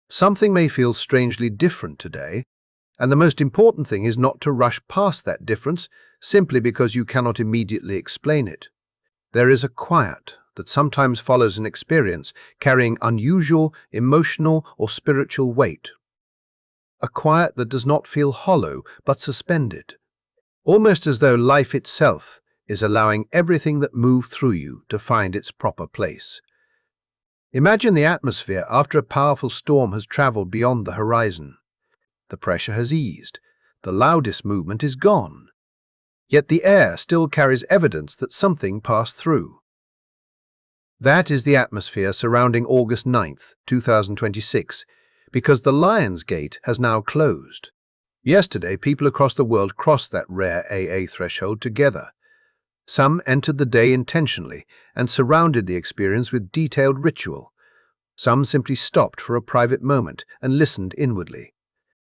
Something may feel strangely different today, and the most important thing is not to rush past that difference simply because you cannot immediately explain it. There is a quiet that sometimes follows an experience carrying unusual emotional or spiritual weight. A quiet that does not feel hollow but suspended, almost as though life itself is allowing everything that moved through you to find its proper place. Imagine the atmosphere after a powerful storm has traveled beyond the horizon. The pressure has eased, the loudest movement is gone, yet the air still carries evidence that something passed through. That is the atmosphere surrounding August 9th, 2026, because the Lion's Gate has now closed. Yesterday, people across the world crossed that rare AA threshold together. Some entered the day intentionally and surrounded the experience with detailed ritual. Some simply stopped for a private moment and listened inwardly.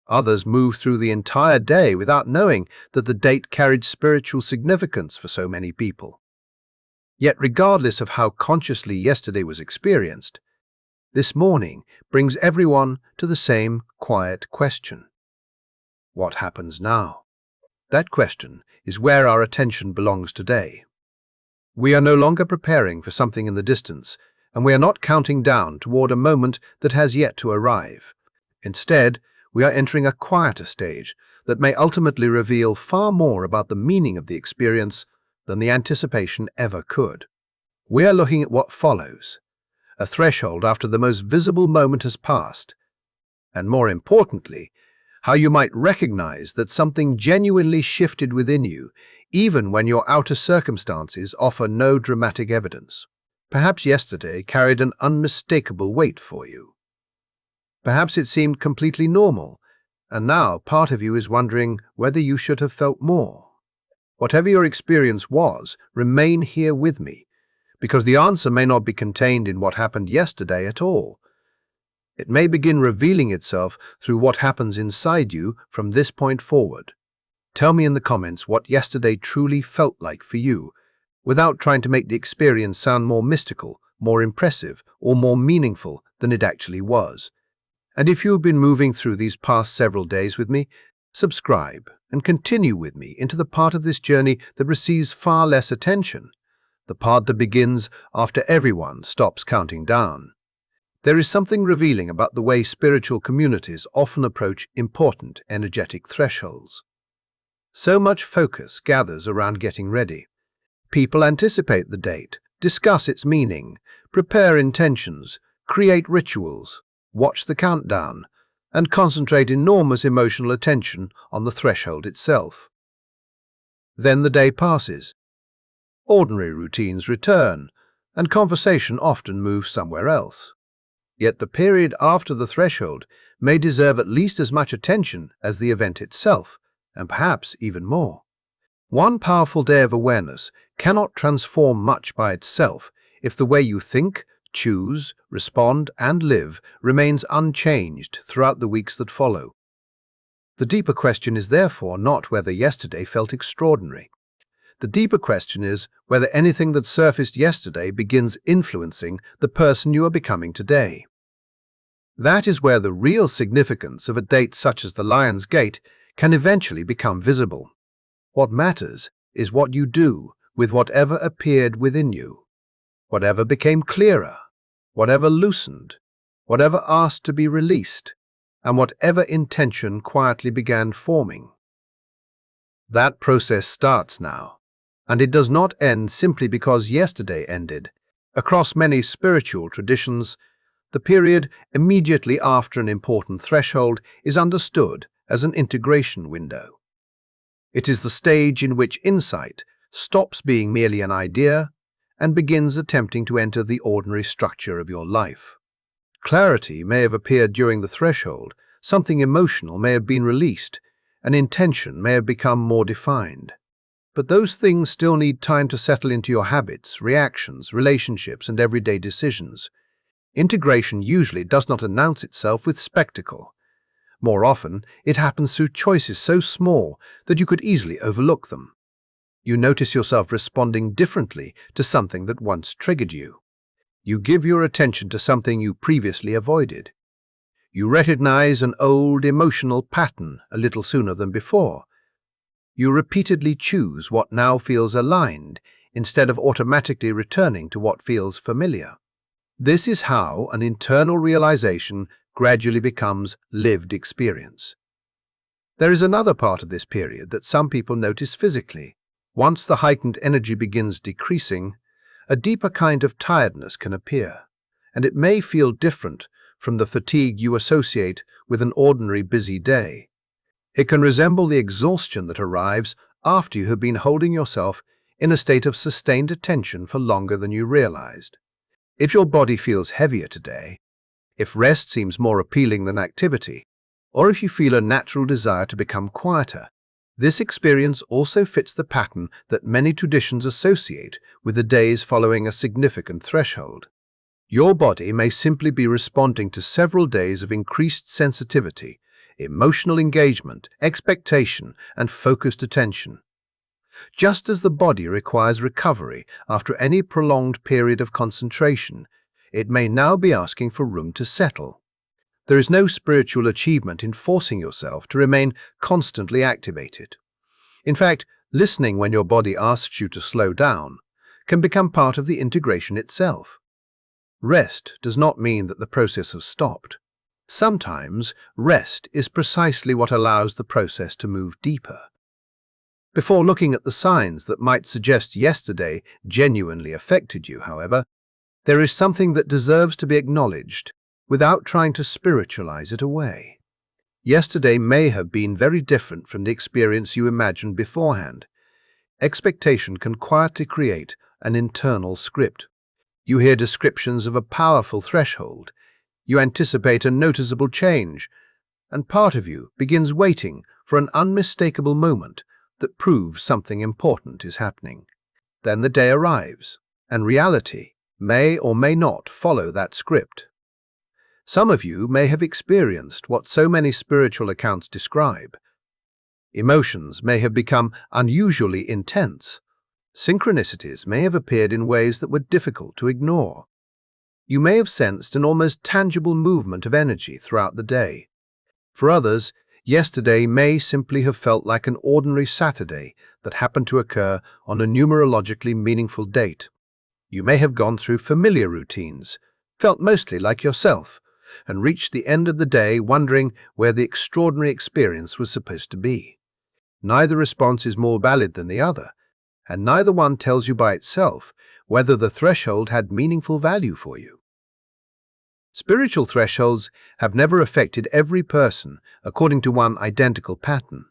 Others moved through the entire day without knowing that the date carried spiritual significance for so many people. Yet regardless of how consciously yesterday was experienced, this morning brings everyone to the same quiet question. What happens now? That question is where our attention belongs today. We are no longer preparing for something in the distance, and we are not counting down toward a moment that has yet to arrive. Instead, we are entering a quieter stage that may ultimately reveal far more about the meaning of the experience than the anticipation ever could. We are looking at what follows, a threshold after the most visible moment has passed, and more importantly, how you might recognize that something genuinely shifted within you, even when your outer circumstances offer no dramatic evidence. Perhaps yesterday carried an unmistakable weight for you. Perhaps it seemed completely normal, and now part of you is wondering whether you should have felt more. Whatever your experience was, remain here with me, because the answer may not be contained in what happened yesterday at all. It may begin revealing itself through what happens inside you from this point forward. Tell me in the comments what yesterday truly felt like for you, without trying to make the experience sound more mystical, more impressive, or more meaningful than it actually was. And if you've been moving through these past several days with me, subscribe and continue with me into the part of this journey that receives far less attention, the part that begins after everyone stops counting down. There is something revealing about the way spiritual communities often approach important energetic thresholds. So much focus gathers around getting ready. People anticipate the date, discuss its meaning, prepare intentions, create rituals, watch the countdown, and concentrate enormous emotional attention on the threshold itself. Then the day passes. Ordinary routines return, and conversation often moves somewhere else. Yet the period after the threshold may deserve at least as much attention as the event itself, and perhaps even more. One powerful day of awareness cannot transform much by itself if the way you think, choose, respond, and live remains unchanged throughout the weeks that follow. The deeper question is therefore not whether yesterday felt extraordinary. The deeper question is whether anything that surfaced yesterday begins influencing the person you are becoming today. That is where the real significance of a date such as the Lion's Gate can eventually become visible. What matters is what you do with whatever appeared within you, whatever became clearer, whatever loosened, whatever asked to be released, and whatever intention quietly began forming. That process starts now, and it does not end simply because yesterday ended. Across many spiritual traditions, the period immediately after an important threshold is understood as an integration window. It is the stage in which insight stops being merely an idea and begins attempting to enter the ordinary structure of your life. Clarity may have appeared during the threshold, something emotional may have been released, an intention may have become more defined. But those things still need time to settle into your habits, reactions, relationships, and everyday decisions. Integration usually does not announce itself with spectacle. More often, it happens through choices so small that you could easily overlook them. You notice yourself responding differently to something that once triggered you. You give your attention to something you previously avoided. You recognize an old emotional pattern a little sooner than before. You repeatedly choose what now feels aligned instead of automatically returning to what feels familiar. This is how an internal realization gradually becomes lived experience. There is another part of this period that some people notice physically. Once the heightened energy begins decreasing, a deeper kind of tiredness can appear, and it may feel different from the fatigue you associate with an ordinary busy day. It can resemble the exhaustion that arrives after you have been holding yourself in a state of sustained attention for longer than you realized. If your body feels heavier today, if rest seems more appealing than activity, or if you feel a natural desire to become quieter, this experience also fits the pattern that many traditions associate with the days following a significant threshold. Your body may simply be responding to several days of increased sensitivity, emotional engagement, expectation, and focused attention. Just as the body requires recovery after any prolonged period of concentration, it may now be asking for room to settle. There is no spiritual achievement in forcing yourself to remain constantly activated. In fact, listening when your body asks you to slow down can become part of the integration itself. Rest does not mean that the process has stopped. Sometimes, rest is precisely what allows the process to move deeper. Before looking at the signs that might suggest yesterday genuinely affected you, however, there is something that deserves to be acknowledged without trying to spiritualize it away. Yesterday may have been very different from the experience you imagined beforehand. Expectation can quietly create an internal script. You hear descriptions of a powerful threshold. You anticipate a noticeable change, and part of you begins waiting for an unmistakable moment that proves something important is happening. Then the day arrives, and reality may or may not follow that script. Some of you may have experienced what so many spiritual accounts describe. Emotions may have become unusually intense. Synchronicities may have appeared in ways that were difficult to ignore. You may have sensed an almost tangible movement of energy throughout the day. For others, yesterday may simply have felt like an ordinary Saturday that happened to occur on a numerologically meaningful date. You may have gone through familiar routines, felt mostly like yourself, and reached the end of the day wondering where the extraordinary experience was supposed to be. Neither response is more valid than the other, and neither one tells you by itself whether the threshold had meaningful value for you. Spiritual thresholds have never affected every person according to one identical pattern.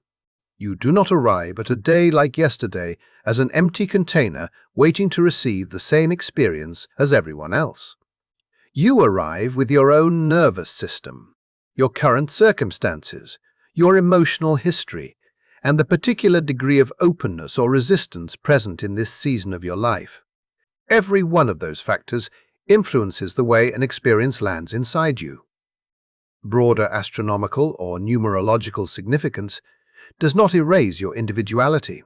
You do not arrive at a day like yesterday as an empty container waiting to receive the same experience as everyone else. You arrive with your own nervous system, your current circumstances, your emotional history, and the particular degree of openness or resistance present in this season of your life. Every one of those factors influences the way an experience lands inside you. Broader astronomical or numerological significance does not erase your individuality.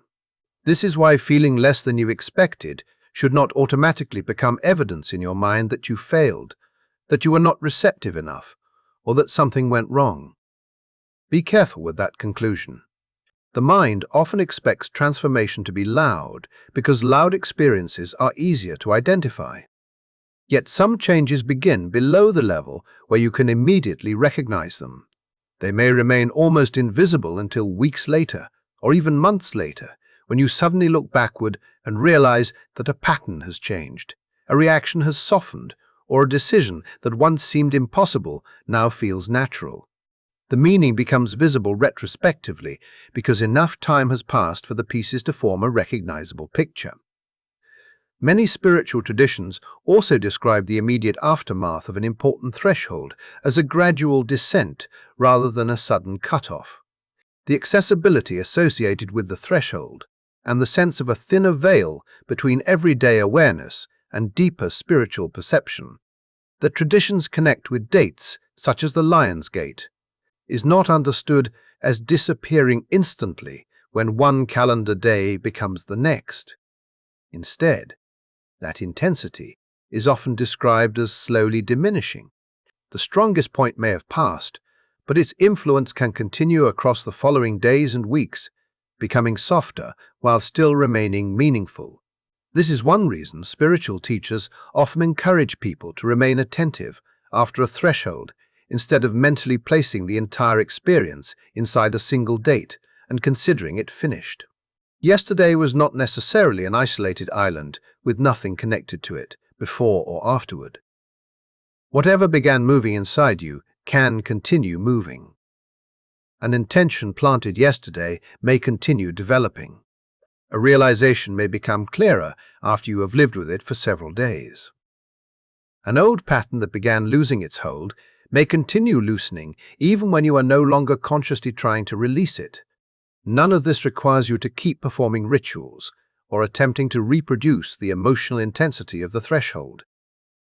This is why feeling less than you expected should not automatically become evidence in your mind that you failed, that you were not receptive enough, or that something went wrong. Be careful with that conclusion. The mind often expects transformation to be loud because loud experiences are easier to identify. Yet some changes begin below the level where you can immediately recognize them. They may remain almost invisible until weeks later, or even months later, when you suddenly look backward and realize that a pattern has changed, a reaction has softened, or a decision that once seemed impossible now feels natural. The meaning becomes visible retrospectively because enough time has passed for the pieces to form a recognizable picture. Many spiritual traditions also describe the immediate aftermath of an important threshold as a gradual descent rather than a sudden cutoff. The accessibility associated with the threshold and the sense of a thinner veil between everyday awareness and deeper spiritual perception that traditions connect with dates such as the Lion's Gate is not understood as disappearing instantly when one calendar day becomes the next. Instead, that intensity is often described as slowly diminishing, The strongest point may have passed, but its influence can continue across the following days and weeks, becoming softer while still remaining meaningful. This is one reason spiritual teachers often encourage people to remain attentive after a threshold instead of mentally placing the entire experience inside a single date and considering it finished. Yesterday was not necessarily an isolated island with nothing connected to it before or afterward. Whatever began moving inside you can continue moving. An intention planted yesterday may continue developing. A realization may become clearer after you have lived with it for several days. An old pattern that began losing its hold may continue loosening even when you are no longer consciously trying to release it. None of this requires you to keep performing rituals or attempting to reproduce the emotional intensity of the threshold.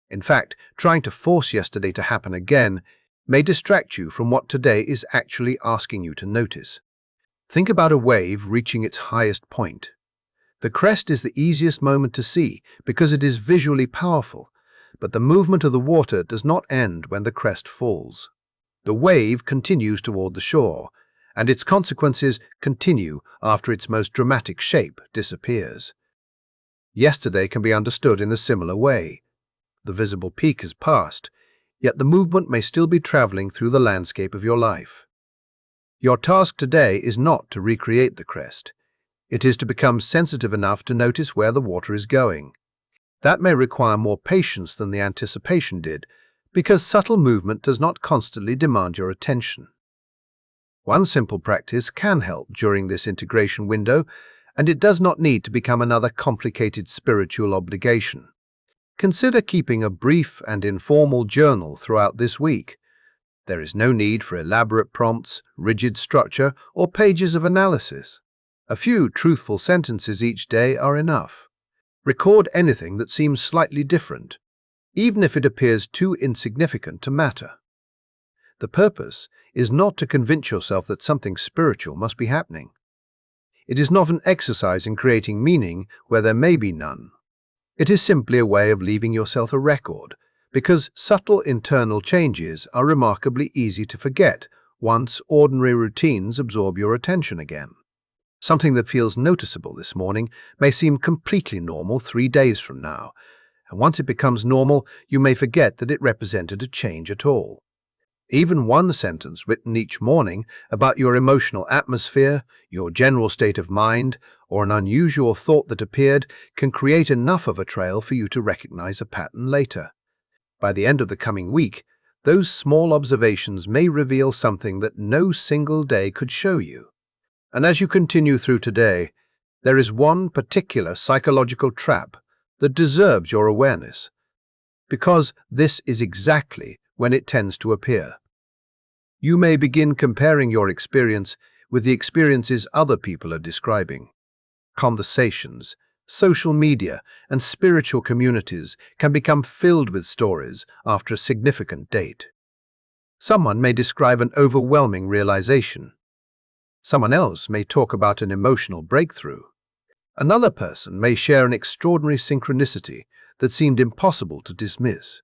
In fact, trying to force yesterday to happen again may distract you from what today is actually asking you to notice. Think about a wave reaching its highest point. The crest is the easiest moment to see because it is visually powerful, but the movement of the water does not end when the crest falls. The wave continues toward the shore, and its consequences continue after its most dramatic shape disappears. Yesterday can be understood in a similar way. The visible peak has passed, yet the movement may still be traveling through the landscape of your life. Your task today is not to recreate the crest. It is to become sensitive enough to notice where the water is going. That may require more patience than the anticipation did, because subtle movement does not constantly demand your attention. One simple practice can help during this integration window, and it does not need to become another complicated spiritual obligation. Consider keeping a brief and informal journal throughout this week. There is no need for elaborate prompts, rigid structure, or pages of analysis. A few truthful sentences each day are enough. Record anything that seems slightly different, even if it appears too insignificant to matter. The purpose is not to convince yourself that something spiritual must be happening. It is not an exercise in creating meaning where there may be none. It is simply a way of leaving yourself a record, because subtle internal changes are remarkably easy to forget once ordinary routines absorb your attention again. Something that feels noticeable this morning may seem completely normal 3 days from now, and once it becomes normal, you may forget that it represented a change at all. Even one sentence written each morning about your emotional atmosphere, your general state of mind, or an unusual thought that appeared can create enough of a trail for you to recognize a pattern later. By the end of the coming week, those small observations may reveal something that no single day could show you. And as you continue through today, there is one particular psychological trap that deserves your awareness, because this is exactly when it tends to appear. You may begin comparing your experience with the experiences other people are describing. Conversations, social media, and spiritual communities can become filled with stories after a significant date. Someone may describe an overwhelming realization. Someone else may talk about an emotional breakthrough. Another person may share an extraordinary synchronicity that seemed impossible to dismiss.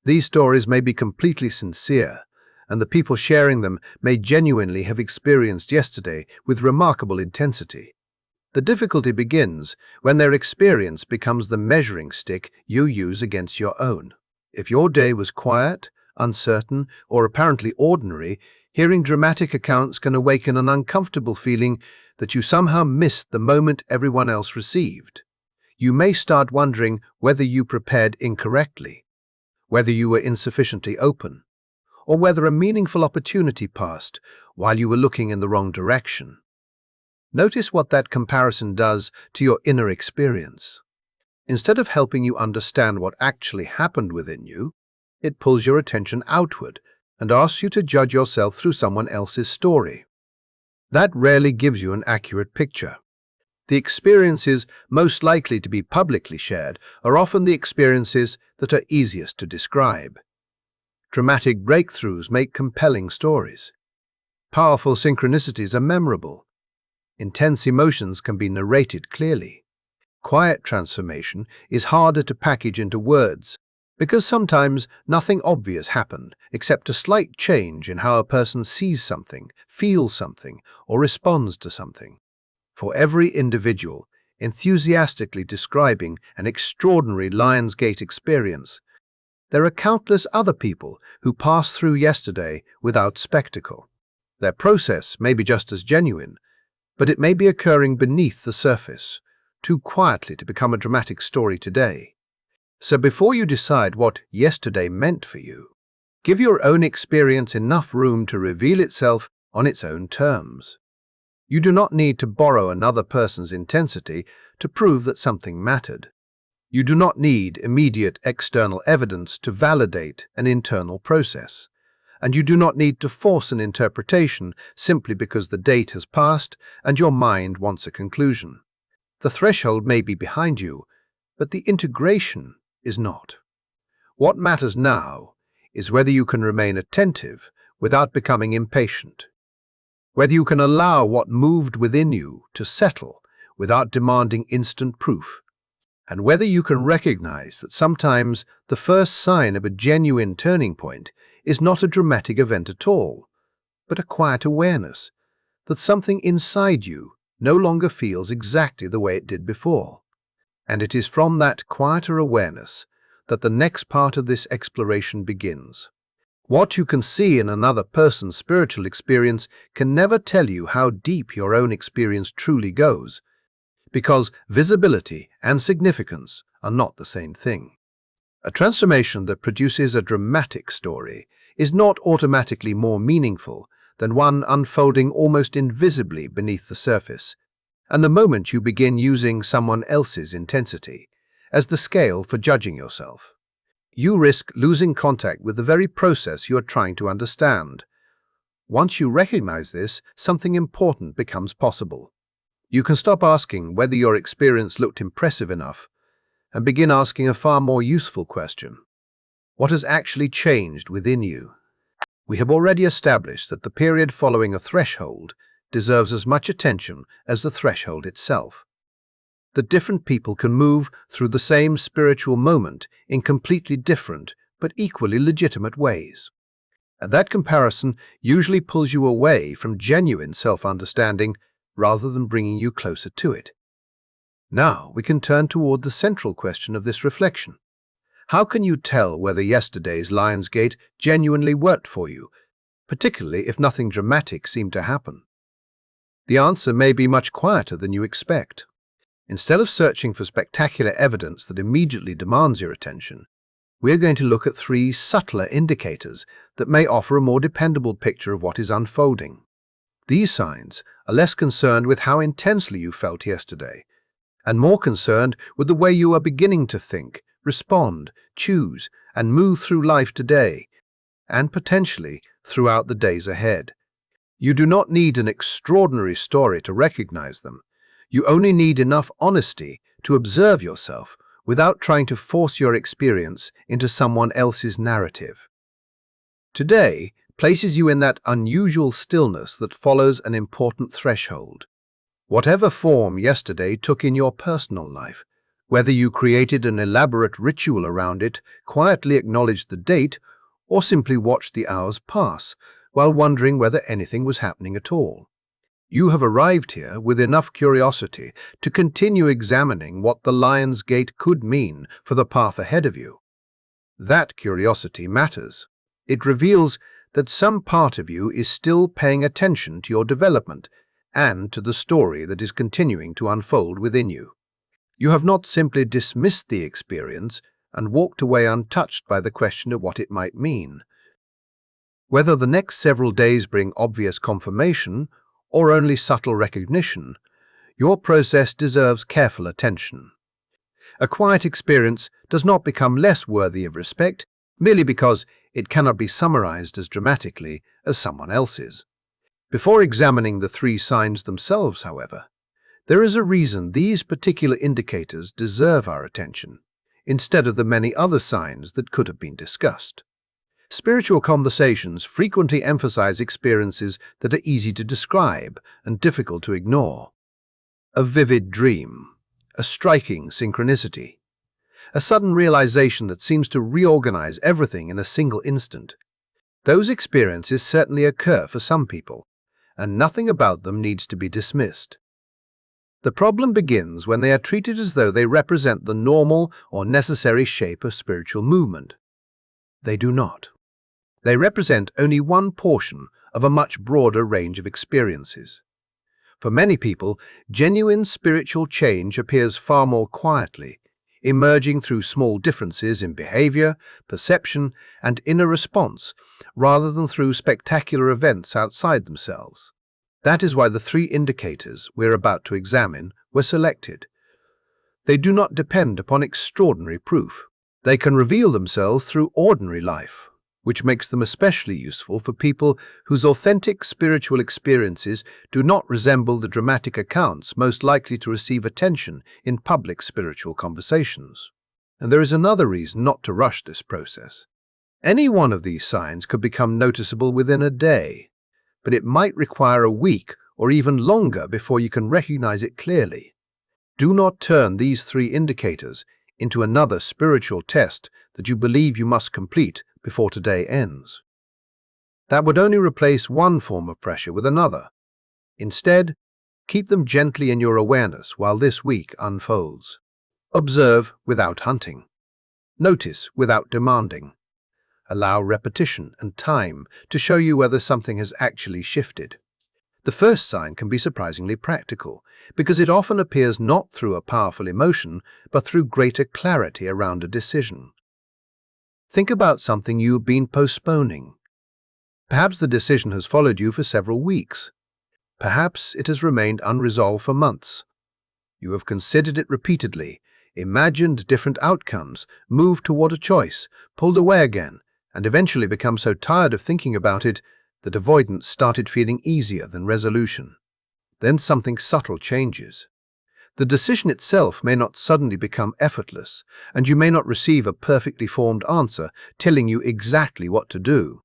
These stories may be completely sincere, and the people sharing them may genuinely have experienced yesterday with remarkable intensity. The difficulty begins when their experience becomes the measuring stick you use against your own. If your day was quiet, uncertain, or apparently ordinary, hearing dramatic accounts can awaken an uncomfortable feeling that you somehow missed the moment everyone else received. You may start wondering whether you prepared incorrectly, whether you were insufficiently open, or whether a meaningful opportunity passed while you were looking in the wrong direction. Notice what that comparison does to your inner experience. Instead of helping you understand what actually happened within you, it pulls your attention outward and asks you to judge yourself through someone else's story. That rarely gives you an accurate picture. The experiences most likely to be publicly shared are often the experiences that are easiest to describe. Dramatic breakthroughs make compelling stories. Powerful synchronicities are memorable. Intense emotions can be narrated clearly. Quiet transformation is harder to package into words Because sometimes nothing obvious happened except a slight change in how a person sees something, feels something, or responds to something. For every individual enthusiastically describing an extraordinary Lionsgate experience, there are countless other people who passed through yesterday without spectacle. Their process may be just as genuine, but it may be occurring beneath the surface, too quietly to become a dramatic story today. So before you decide what yesterday meant for you, give your own experience enough room to reveal itself on its own terms. You do not need to borrow another person's intensity to prove that something mattered. You do not need immediate external evidence to validate an internal process. And you do not need to force an interpretation simply because the date has passed and your mind wants a conclusion. The threshold may be behind you, but the integration is not. What matters now is whether you can remain attentive without becoming impatient, whether you can allow what moved within you to settle without demanding instant proof, and whether you can recognize that sometimes the first sign of a genuine turning point is not a dramatic event at all, but a quiet awareness that something inside you no longer feels exactly the way it did before. And it is from that quieter awareness that the next part of this exploration begins. What you can see in another person's spiritual experience can never tell you how deep your own experience truly goes, because visibility and significance are not the same thing. A transformation that produces a dramatic story is not automatically more meaningful than one unfolding almost invisibly beneath the surface, and the moment you begin using someone else's intensity as the scale for judging yourself, you risk losing contact with the very process you are trying to understand. Once you recognize this, something important becomes possible. You can stop asking whether your experience looked impressive enough and begin asking a far more useful question. What has actually changed within you? We have already established that the period following a threshold deserves as much attention as the threshold itself. That different people can move through the same spiritual moment in completely different but equally legitimate ways. And that comparison usually pulls you away from genuine self-understanding rather than bringing you closer to it. Now we can turn toward the central question of this reflection. How can you tell whether yesterday's Lionsgate genuinely worked for you, particularly if nothing dramatic seemed to happen? The answer may be much quieter than you expect. Instead of searching for spectacular evidence that immediately demands your attention, we are going to look at 3 subtler indicators that may offer a more dependable picture of what is unfolding. These signs are less concerned with how intensely you felt yesterday, and more concerned with the way you are beginning to think, respond, choose, and move through life today, and potentially throughout the days ahead. You do not need an extraordinary story to recognize them. You only need enough honesty to observe yourself without trying to force your experience into someone else's narrative. Today places you in that unusual stillness that follows an important threshold. Whatever form yesterday took in your personal life, whether you created an elaborate ritual around it, quietly acknowledged the date, or simply watched the hours pass while wondering whether anything was happening at all, you have arrived here with enough curiosity to continue examining what the Lion's Gate could mean for the path ahead of you. That curiosity matters. It reveals that some part of you is still paying attention to your development and to the story that is continuing to unfold within you. You have not simply dismissed the experience and walked away untouched by the question of what it might mean. Whether the next several days bring obvious confirmation or only subtle recognition, your process deserves careful attention. A quiet experience does not become less worthy of respect merely because it cannot be summarized as dramatically as someone else's. Before examining the 3 signs themselves, however, there is a reason these particular indicators deserve our attention, instead of the many other signs that could have been discussed. Spiritual conversations frequently emphasize experiences that are easy to describe and difficult to ignore. A vivid dream, a striking synchronicity, a sudden realization that seems to reorganize everything in a single instant. Those experiences certainly occur for some people, and nothing about them needs to be dismissed. The problem begins when they are treated as though they represent the normal or necessary shape of spiritual movement. They do not. They represent only one portion of a much broader range of experiences. For many people, genuine spiritual change appears far more quietly, emerging through small differences in behavior, perception, and inner response, rather than through spectacular events outside themselves. That is why the 3 indicators we're about to examine were selected. They do not depend upon extraordinary proof. They can reveal themselves through ordinary life, which makes them especially useful for people whose authentic spiritual experiences do not resemble the dramatic accounts most likely to receive attention in public spiritual conversations. And there is another reason not to rush this process. Any one of these signs could become noticeable within a day, but it might require a week or even longer before you can recognize it clearly. Do not turn these 3 indicators into another spiritual test that you believe you must complete before today ends. That would only replace one form of pressure with another. Instead, keep them gently in your awareness while this week unfolds. Observe without hunting. Notice without demanding. Allow repetition and time to show you whether something has actually shifted. The first sign can be surprisingly practical, because it often appears not through a powerful emotion, but through greater clarity around a decision. Think about something you have been postponing. Perhaps the decision has followed you for several weeks. Perhaps it has remained unresolved for months. You have considered it repeatedly, imagined different outcomes, moved toward a choice, pulled away again, and eventually become so tired of thinking about it that avoidance started feeling easier than resolution. Then something subtle changes. The decision itself may not suddenly become effortless, and you may not receive a perfectly formed answer telling you exactly what to do.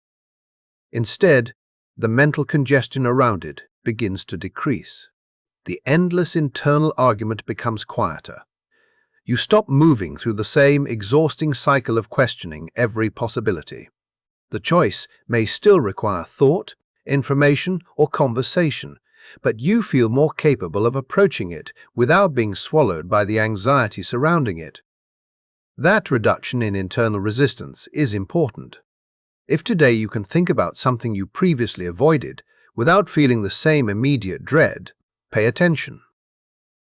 Instead, the mental congestion around it begins to decrease. The endless internal argument becomes quieter. You stop moving through the same exhausting cycle of questioning every possibility. The choice may still require thought, information, or conversation, but you feel more capable of approaching it without being swallowed by the anxiety surrounding it. That reduction in internal resistance is important. If today you can think about something you previously avoided without feeling the same immediate dread, pay attention.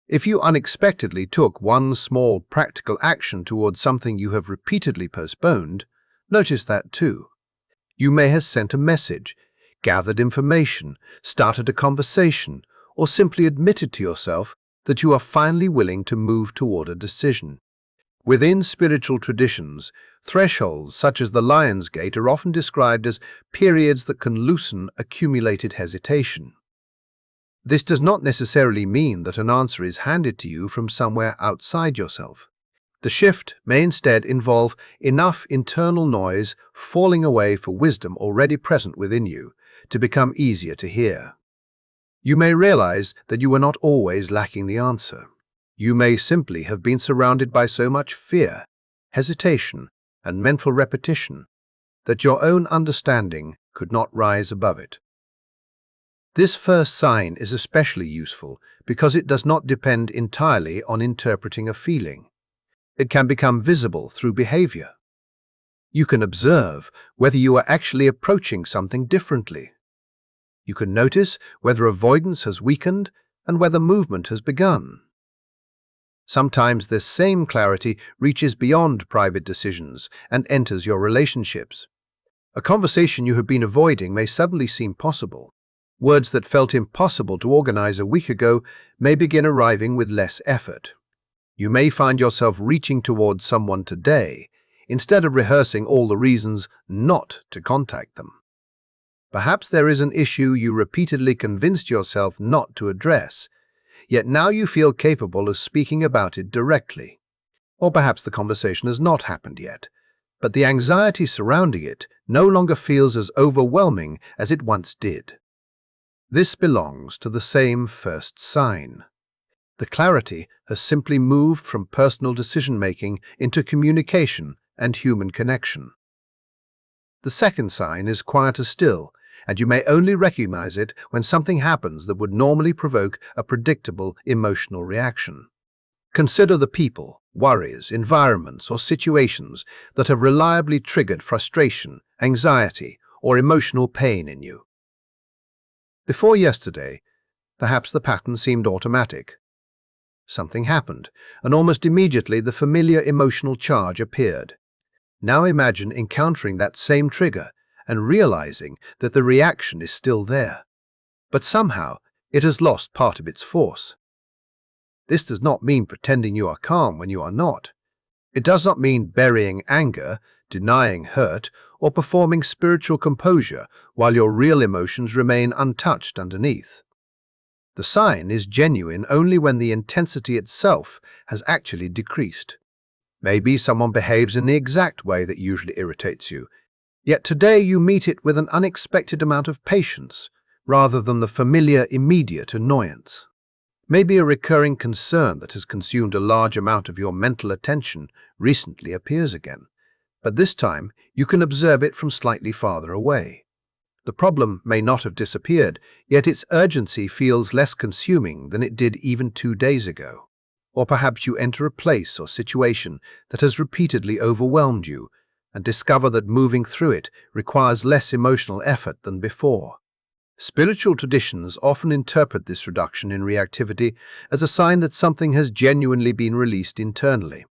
If you unexpectedly took one small practical action towards something you have repeatedly postponed, notice that too. You may have sent a message, gathered information, started a conversation, or simply admitted to yourself that you are finally willing to move toward a decision. Within spiritual traditions, thresholds such as the Lion's Gate are often described as periods that can loosen accumulated hesitation. This does not necessarily mean that an answer is handed to you from somewhere outside yourself. The shift may instead involve enough internal noise falling away for wisdom already present within you to become easier to hear. You may realize that you were not always lacking the answer. You may simply have been surrounded by so much fear, hesitation, and mental repetition that your own understanding could not rise above it. This first sign is especially useful because it does not depend entirely on interpreting a feeling. It can become visible through behavior. You can observe whether you are actually approaching something differently. You can notice whether avoidance has weakened and whether movement has begun. Sometimes this same clarity reaches beyond private decisions and enters your relationships. A conversation you have been avoiding may suddenly seem possible. Words that felt impossible to organize a week ago may begin arriving with less effort. You may find yourself reaching towards someone today instead of rehearsing all the reasons not to contact them. Perhaps there is an issue you repeatedly convinced yourself not to address, yet now you feel capable of speaking about it directly. Or perhaps the conversation has not happened yet, but the anxiety surrounding it no longer feels as overwhelming as it once did. This belongs to the same first sign. The clarity has simply moved from personal decision-making into communication and human connection. The second sign is quieter still, and you may only recognize it when something happens that would normally provoke a predictable emotional reaction. Consider the people, worries, environments, or situations that have reliably triggered frustration, anxiety, or emotional pain in you. Before yesterday, perhaps the pattern seemed automatic. Something happened, and almost immediately the familiar emotional charge appeared. Now imagine encountering that same trigger and realizing that the reaction is still there, but somehow it has lost part of its force. This does not mean pretending you are calm when you are not. It does not mean burying anger, denying hurt, or performing spiritual composure while your real emotions remain untouched underneath. The sign is genuine only when the intensity itself has actually decreased. Maybe someone behaves in the exact way that usually irritates you, yet today you meet it with an unexpected amount of patience rather than the familiar immediate annoyance. Maybe a recurring concern that has consumed a large amount of your mental attention recently appears again, but this time you can observe it from slightly farther away. The problem may not have disappeared, yet its urgency feels less consuming than it did even 2 days ago. Or perhaps you enter a place or situation that has repeatedly overwhelmed you and discover that moving through it requires less emotional effort than before. Spiritual traditions often interpret this reduction in reactivity as a sign that something has genuinely been released internally.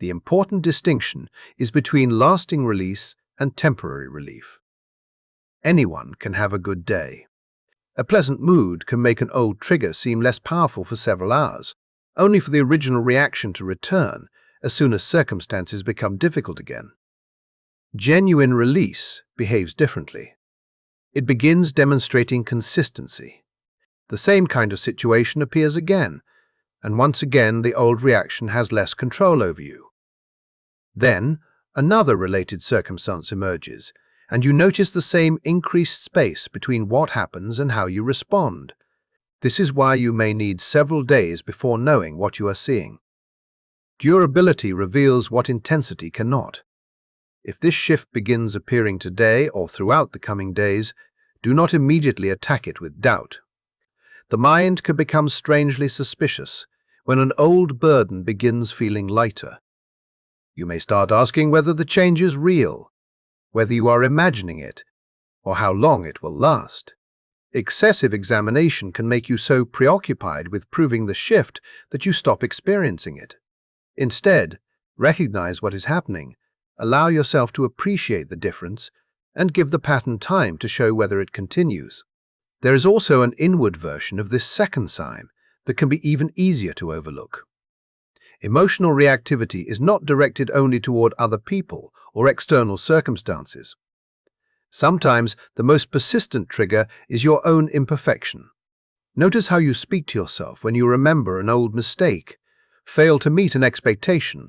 The important distinction is between lasting release and temporary relief. Anyone can have a good day. A pleasant mood can make an old trigger seem less powerful for several hours, only for the original reaction to return as soon as circumstances become difficult again. Genuine release behaves differently. It begins demonstrating consistency. The same kind of situation appears again, and once again the old reaction has less control over you. Then, another related circumstance emerges, and you notice the same increased space between what happens and how you respond. This is why you may need several days before knowing what you are seeing. Durability reveals what intensity cannot. If this shift begins appearing today or throughout the coming days, do not immediately attack it with doubt. The mind can become strangely suspicious when an old burden begins feeling lighter. You may start asking whether the change is real, whether you are imagining it, or how long it will last. Excessive examination can make you so preoccupied with proving the shift that you stop experiencing it. Instead, recognize what is happening, allow yourself to appreciate the difference, and give the pattern time to show whether it continues. There is also an inward version of this second sign that can be even easier to overlook. Emotional reactivity is not directed only toward other people or external circumstances. Sometimes the most persistent trigger is your own imperfection. Notice how you speak to yourself when you remember an old mistake, fail to meet an expectation,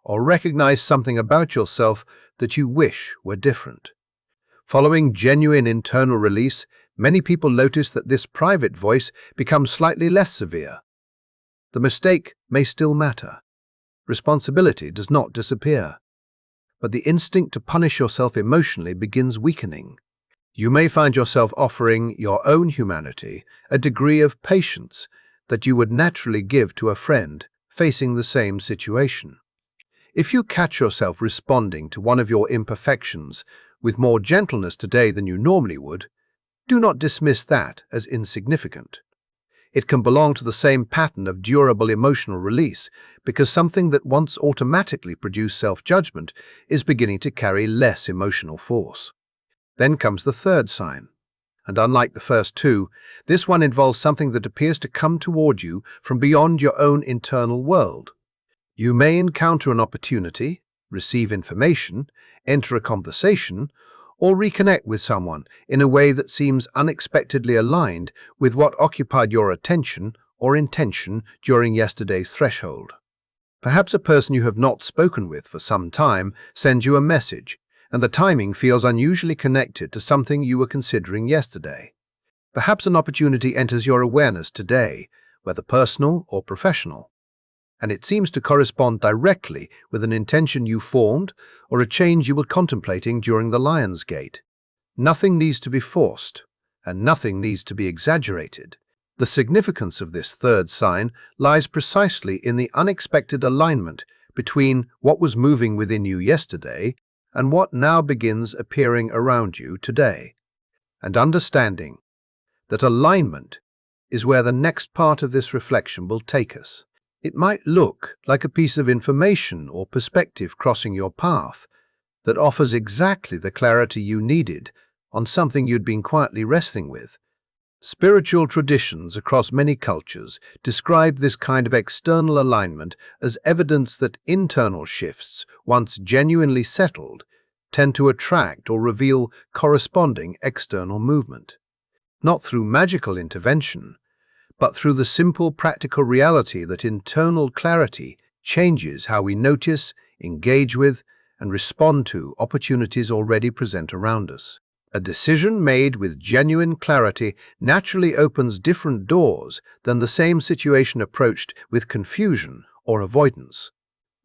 or recognize something about yourself that you wish were different. Following genuine internal release, many people notice that this private voice becomes slightly less severe. The mistake may still matter. Responsibility does not disappear. But the instinct to punish yourself emotionally begins weakening. You may find yourself offering your own humanity a degree of patience that you would naturally give to a friend facing the same situation. If you catch yourself responding to one of your imperfections with more gentleness today than you normally would, do not dismiss that as insignificant. It can belong to the same pattern of durable emotional release because something that once automatically produced self-judgment is beginning to carry less emotional force. Then comes the third sign. And unlike the first two, this one involves something that appears to come toward you from beyond your own internal world. You may encounter an opportunity, receive information, enter a conversation, or reconnect with someone in a way that seems unexpectedly aligned with what occupied your attention or intention during yesterday's threshold. Perhaps a person you have not spoken with for some time sends you a message, and the timing feels unusually connected to something you were considering yesterday. Perhaps an opportunity enters your awareness today, whether personal or professional, and it seems to correspond directly with an intention you formed or a change you were contemplating during the Lion's Gate. Nothing needs to be forced, and nothing needs to be exaggerated. The significance of this third sign lies precisely in the unexpected alignment between what was moving within you yesterday and what now begins appearing around you today. And understanding that alignment is where the next part of this reflection will take us. It might look like a piece of information or perspective crossing your path that offers exactly the clarity you needed on something you'd been quietly wrestling with. Spiritual traditions across many cultures describe this kind of external alignment as evidence that internal shifts, once genuinely settled, tend to attract or reveal corresponding external movement. Not through magical intervention, but through the simple practical reality that internal clarity changes how we notice, engage with, and respond to opportunities already present around us. A decision made with genuine clarity naturally opens different doors than the same situation approached with confusion or avoidance.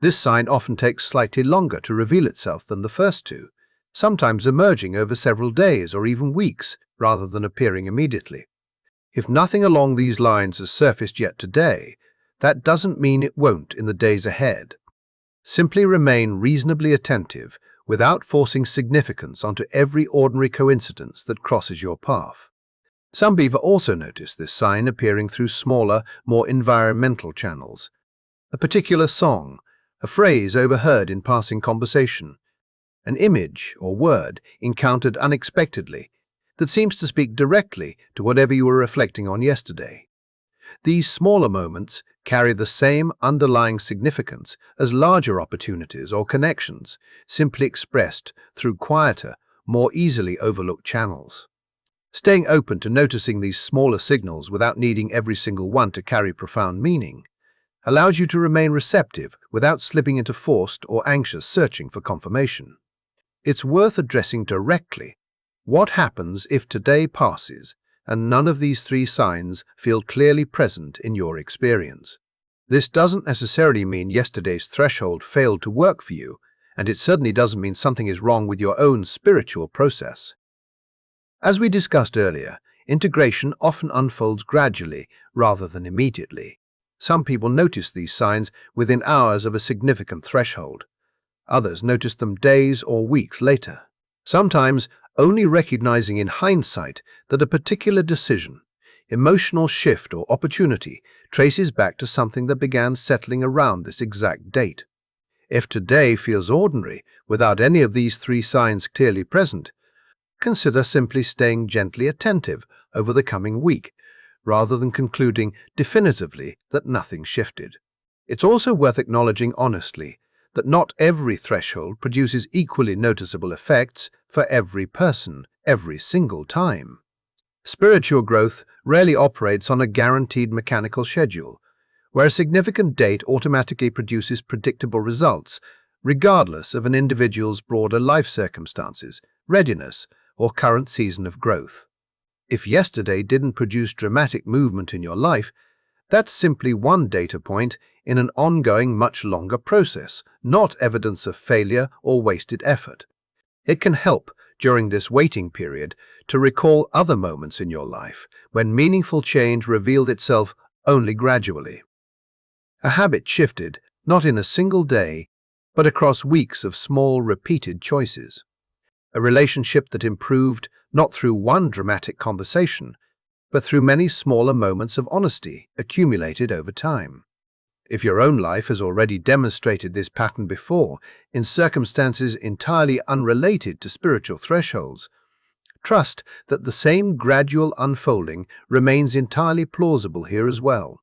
This sign often takes slightly longer to reveal itself than the first two, sometimes emerging over several days or even weeks rather than appearing immediately. If nothing along these lines has surfaced yet today, that doesn't mean it won't in the days ahead. Simply remain reasonably attentive without forcing significance onto every ordinary coincidence that crosses your path. Some people also notice this sign appearing through smaller, more environmental channels. A particular song, a phrase overheard in passing conversation, an image or word encountered unexpectedly that seems to speak directly to whatever you were reflecting on yesterday. These smaller moments carry the same underlying significance as larger opportunities or connections, simply expressed through quieter, more easily overlooked channels. Staying open to noticing these smaller signals without needing every single one to carry profound meaning allows you to remain receptive without slipping into forced or anxious searching for confirmation. It's worth addressing directly: what happens if today passes and none of these three signs feel clearly present in your experience? This doesn't necessarily mean yesterday's threshold failed to work for you, and it certainly doesn't mean something is wrong with your own spiritual process. As we discussed earlier, integration often unfolds gradually rather than immediately. Some people notice these signs within hours of a significant threshold. Others notice them days or weeks later. Sometimes only recognizing in hindsight that a particular decision, emotional shift or opportunity traces back to something that began settling around this exact date. If today feels ordinary without any of these three signs clearly present, consider simply staying gently attentive over the coming week, rather than concluding definitively that nothing shifted. It's also worth acknowledging honestly that not every threshold produces equally noticeable effects for every person, every single time. Spiritual growth rarely operates on a guaranteed mechanical schedule, where a significant date automatically produces predictable results, regardless of an individual's broader life circumstances, readiness, or current season of growth. If yesterday didn't produce dramatic movement in your life, that's simply one data point in an ongoing, much longer process, not evidence of failure or wasted effort. It can help, during this waiting period, to recall other moments in your life when meaningful change revealed itself only gradually. A habit shifted, not in a single day, but across weeks of small, repeated choices. A relationship that improved not through one dramatic conversation, but through many smaller moments of honesty accumulated over time. If your own life has already demonstrated this pattern before, in circumstances entirely unrelated to spiritual thresholds, trust that the same gradual unfolding remains entirely plausible here as well,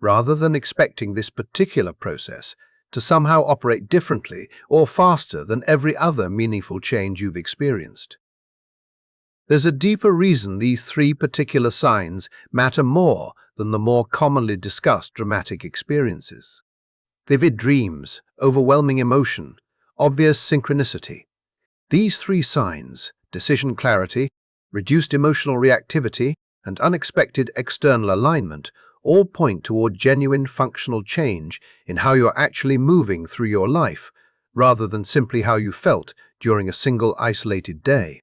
rather than expecting this particular process to somehow operate differently or faster than every other meaningful change you've experienced. There's a deeper reason these three particular signs matter more than the more commonly discussed dramatic experiences. Vivid dreams, overwhelming emotion, obvious synchronicity. These three signs, decision clarity, reduced emotional reactivity, and unexpected external alignment, all point toward genuine functional change in how you're actually moving through your life, rather than simply how you felt during a single isolated day.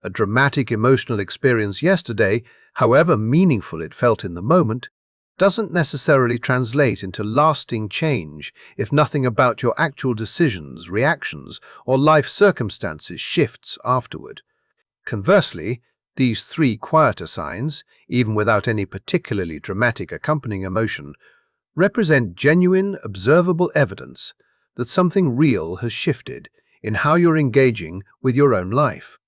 A dramatic emotional experience yesterday, however meaningful it felt in the moment, doesn't necessarily translate into lasting change if nothing about your actual decisions, reactions, or life circumstances shifts afterward. Conversely, these three quieter signs, even without any particularly dramatic accompanying emotion, represent genuine, observable evidence that something real has shifted in how you're engaging with your own life.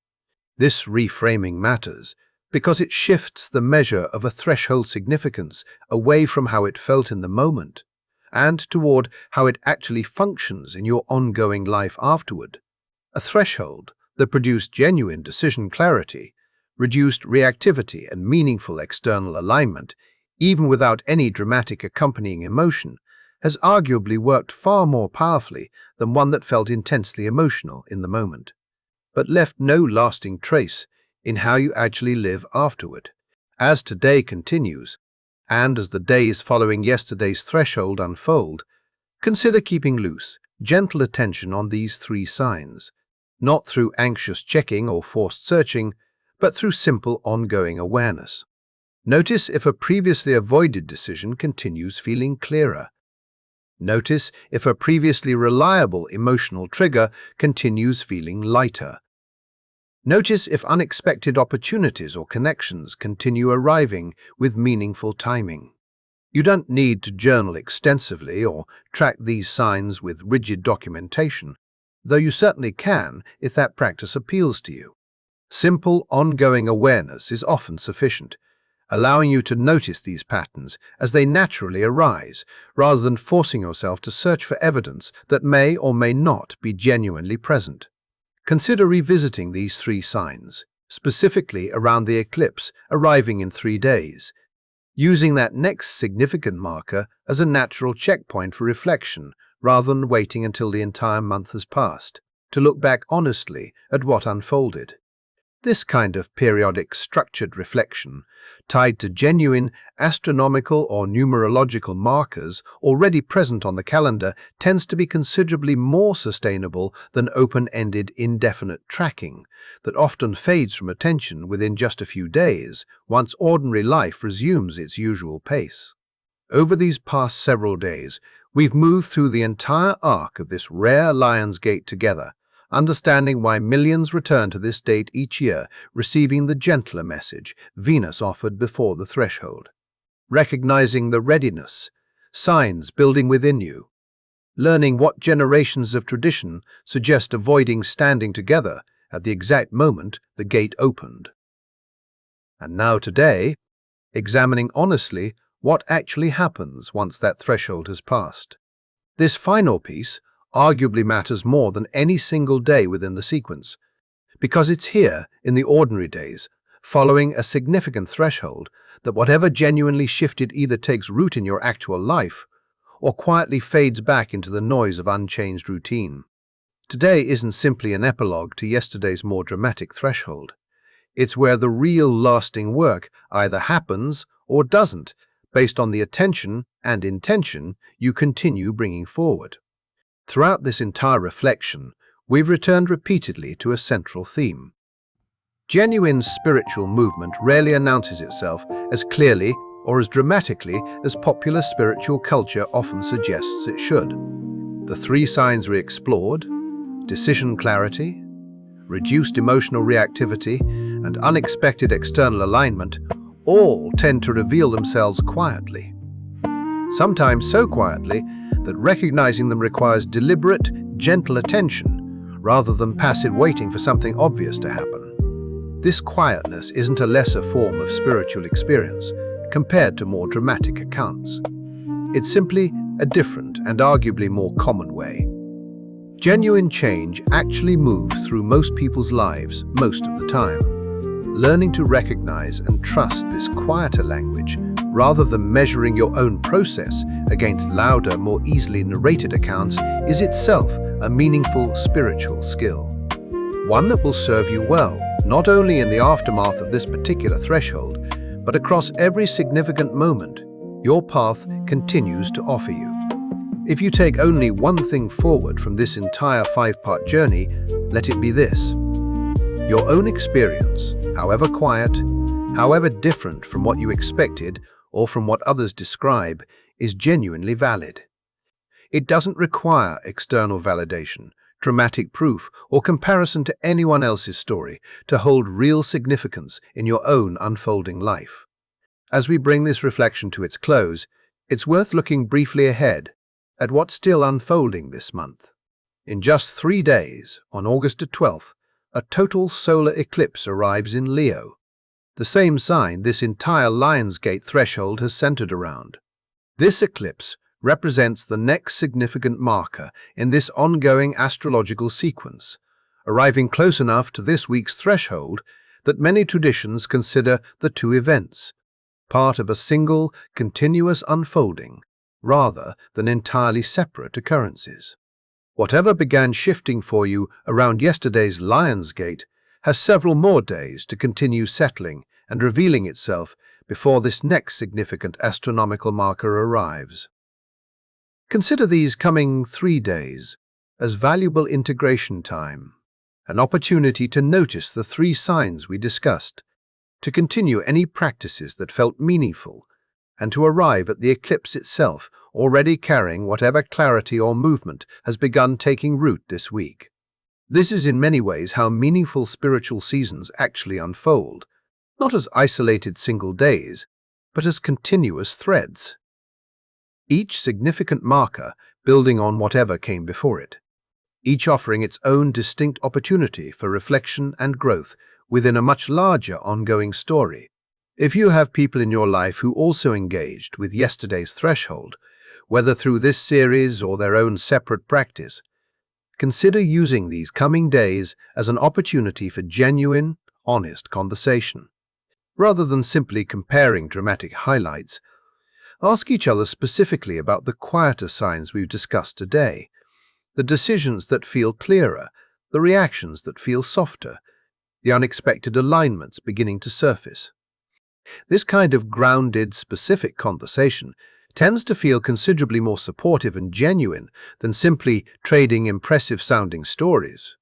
This reframing matters because it shifts the measure of a threshold significance away from how it felt in the moment and toward how it actually functions in your ongoing life afterward. A threshold that produced genuine decision clarity, reduced reactivity and meaningful external alignment, even without any dramatic accompanying emotion, has arguably worked far more powerfully than one that felt intensely emotional in the moment, but left no lasting trace in how you actually live afterward. As today continues, and as the days following yesterday's threshold unfold, consider keeping loose, gentle attention on these three signs, not through anxious checking or forced searching, but through simple ongoing awareness. Notice if a previously avoided decision continues feeling clearer. Notice if a previously reliable emotional trigger continues feeling lighter. Notice if unexpected opportunities or connections continue arriving with meaningful timing. You don't need to journal extensively or track these signs with rigid documentation, though you certainly can if that practice appeals to you. Simple, ongoing awareness is often sufficient, allowing you to notice these patterns as they naturally arise, rather than forcing yourself to search for evidence that may or may not be genuinely present. Consider revisiting these three signs, specifically around the eclipse arriving in 3 days, using that next significant marker as a natural checkpoint for reflection rather than waiting until the entire month has passed to look back honestly at what unfolded. This kind of periodic structured reflection, tied to genuine astronomical or numerological markers already present on the calendar, tends to be considerably more sustainable than open-ended indefinite tracking that often fades from attention within just a few days once ordinary life resumes its usual pace. Over these past several days, we've moved through the entire arc of this rare Lion's Gate together, understanding why millions return to this date each year, receiving the gentler message Venus offered before the threshold. Recognizing the readiness, signs building within you. Learning what generations of tradition suggest avoiding standing together at the exact moment the gate opened. And now today, examining honestly what actually happens once that threshold has passed. This final piece arguably matters more than any single day within the sequence, because it's here, in the ordinary days, following a significant threshold, that whatever genuinely shifted either takes root in your actual life or quietly fades back into the noise of unchanged routine. Today isn't simply an epilogue to yesterday's more dramatic threshold. It's where the real lasting work either happens or doesn't, based on the attention and intention you continue bringing forward. Throughout this entire reflection, we've returned repeatedly to a central theme. Genuine spiritual movement rarely announces itself as clearly or as dramatically as popular spiritual culture often suggests it should. The three signs we explored, decision clarity, reduced emotional reactivity, and unexpected external alignment, all tend to reveal themselves quietly. Sometimes so quietly that recognizing them requires deliberate, gentle attention rather than passive waiting for something obvious to happen. This quietness isn't a lesser form of spiritual experience compared to more dramatic accounts. It's simply a different and arguably more common way. Genuine change actually moves through most people's lives most of the time. Learning to recognize and trust this quieter language rather than measuring your own process against louder, more easily narrated accounts is itself a meaningful spiritual skill. One that will serve you well, not only in the aftermath of this particular threshold, but across every significant moment your path continues to offer you. If you take only one thing forward from this entire 5-part journey, let it be this. Your own experience, however quiet, however different from what you expected or from what others describe, is genuinely valid. It doesn't require external validation, dramatic proof, or comparison to anyone else's story to hold real significance in your own unfolding life. As we bring this reflection to its close, it's worth looking briefly ahead at what's still unfolding this month. In just 3 days, on August 12th, a total solar eclipse arrives in Leo, the same sign this entire Lionsgate threshold has centered around. This eclipse represents the next significant marker in this ongoing astrological sequence, arriving close enough to this week's threshold that many traditions consider the two events part of a single, continuous unfolding, rather than entirely separate occurrences. Whatever began shifting for you around yesterday's Lionsgate has several more days to continue settling and revealing itself before this next significant astronomical marker arrives. Consider these coming 3 days as valuable integration time, an opportunity to notice the 3 signs we discussed, to continue any practices that felt meaningful, and to arrive at the eclipse itself already carrying whatever clarity or movement has begun taking root this week. This is in many ways how meaningful spiritual seasons actually unfold, not as isolated single days, but as continuous threads. Each significant marker building on whatever came before it, each offering its own distinct opportunity for reflection and growth within a much larger ongoing story. If you have people in your life who also engaged with yesterday's threshold, whether through this series or their own separate practice, consider using these coming days as an opportunity for genuine, honest conversation. Rather than simply comparing dramatic highlights, ask each other specifically about the quieter signs we've discussed today, the decisions that feel clearer, the reactions that feel softer, the unexpected alignments beginning to surface. This kind of grounded, specific conversation tends to feel considerably more supportive and genuine than simply trading impressive-sounding stories.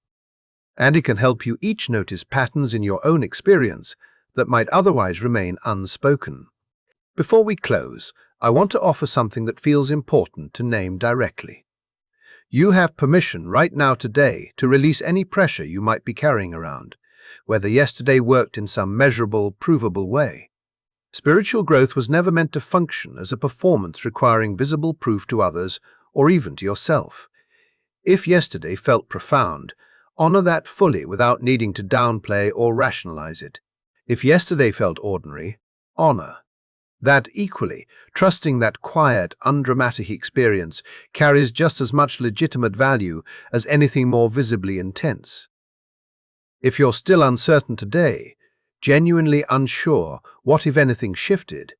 And it can help you each notice patterns in your own experience that might otherwise remain unspoken. Before we close, I want to offer something that feels important to name directly. You have permission right now today to release any pressure you might be carrying around, whether yesterday worked in some measurable, provable way. Spiritual growth was never meant to function as a performance requiring visible proof to others or even to yourself. If yesterday felt profound, honor that fully without needing to downplay or rationalize it. If yesterday felt ordinary, honor that equally, trusting that quiet, undramatic experience carries just as much legitimate value as anything more visibly intense. If you're still uncertain today, genuinely unsure what, if anything, shifted,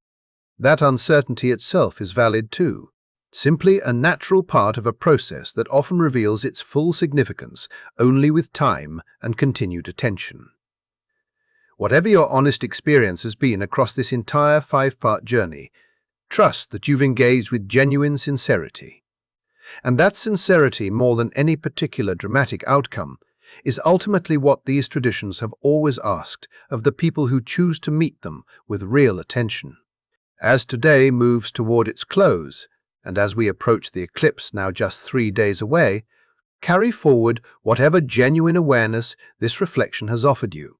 that uncertainty itself is valid too, simply a natural part of a process that often reveals its full significance only with time and continued attention. Whatever your honest experience has been across this entire 5-part journey, trust that you've engaged with genuine sincerity. And that sincerity, more than any particular dramatic outcome, is ultimately what these traditions have always asked of the people who choose to meet them with real attention. As today moves toward its close, and as we approach the eclipse now just 3 days away, carry forward whatever genuine awareness this reflection has offered you.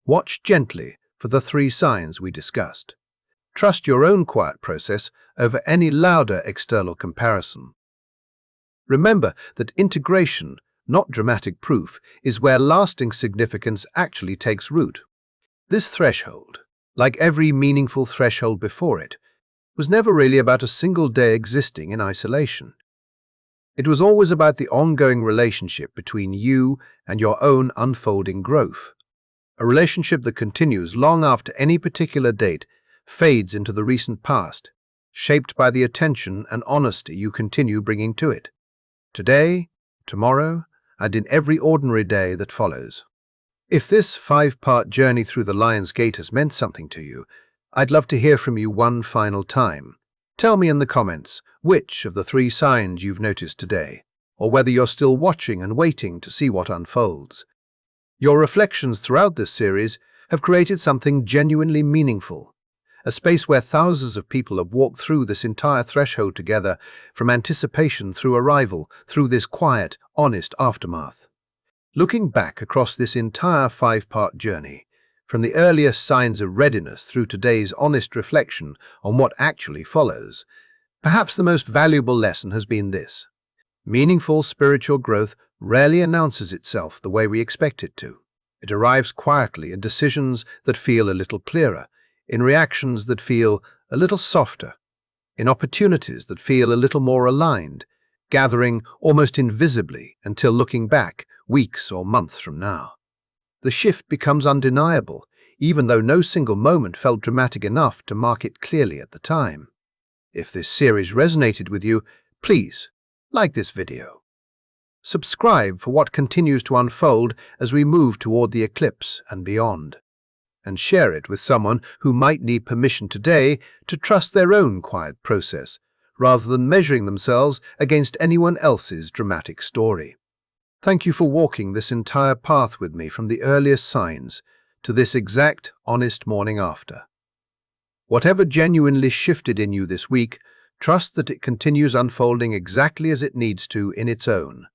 Watch gently for the 3 signs we discussed. Trust your own quiet process over any louder external comparison. Remember that integration, not dramatic proof, is where lasting significance actually takes root. This threshold, like every meaningful threshold before it, was never really about a single day existing in isolation. It was always about the ongoing relationship between you and your own unfolding growth. A relationship that continues long after any particular date fades into the recent past, shaped by the attention and honesty you continue bringing to it. Today, tomorrow, and in every ordinary day that follows. If this 5-part journey through the Lion's Gate has meant something to you, I'd love to hear from you one final time. Tell me in the comments which of the three signs you've noticed today, or whether you're still watching and waiting to see what unfolds. Your reflections throughout this series have created something genuinely meaningful, a space where thousands of people have walked through this entire threshold together, from anticipation through arrival, through this quiet, honest aftermath. Looking back across this entire five-part journey, from the earliest signs of readiness through today's honest reflection on what actually follows, perhaps the most valuable lesson has been this: meaningful spiritual growth rarely announces itself the way we expect it to. It arrives quietly in decisions that feel a little clearer, in reactions that feel a little softer, in opportunities that feel a little more aligned, gathering almost invisibly until looking back weeks or months from now. The shift becomes undeniable, even though no single moment felt dramatic enough to mark it clearly at the time. If this series resonated with you, please like this video. Subscribe for what continues to unfold as we move toward the eclipse and beyond. And share it with someone who might need permission today to trust their own quiet process, rather than measuring themselves against anyone else's dramatic story. Thank you for walking this entire path with me from the earliest signs to this exact, honest morning after. Whatever genuinely shifted in you this week, trust that it continues unfolding exactly as it needs to in its own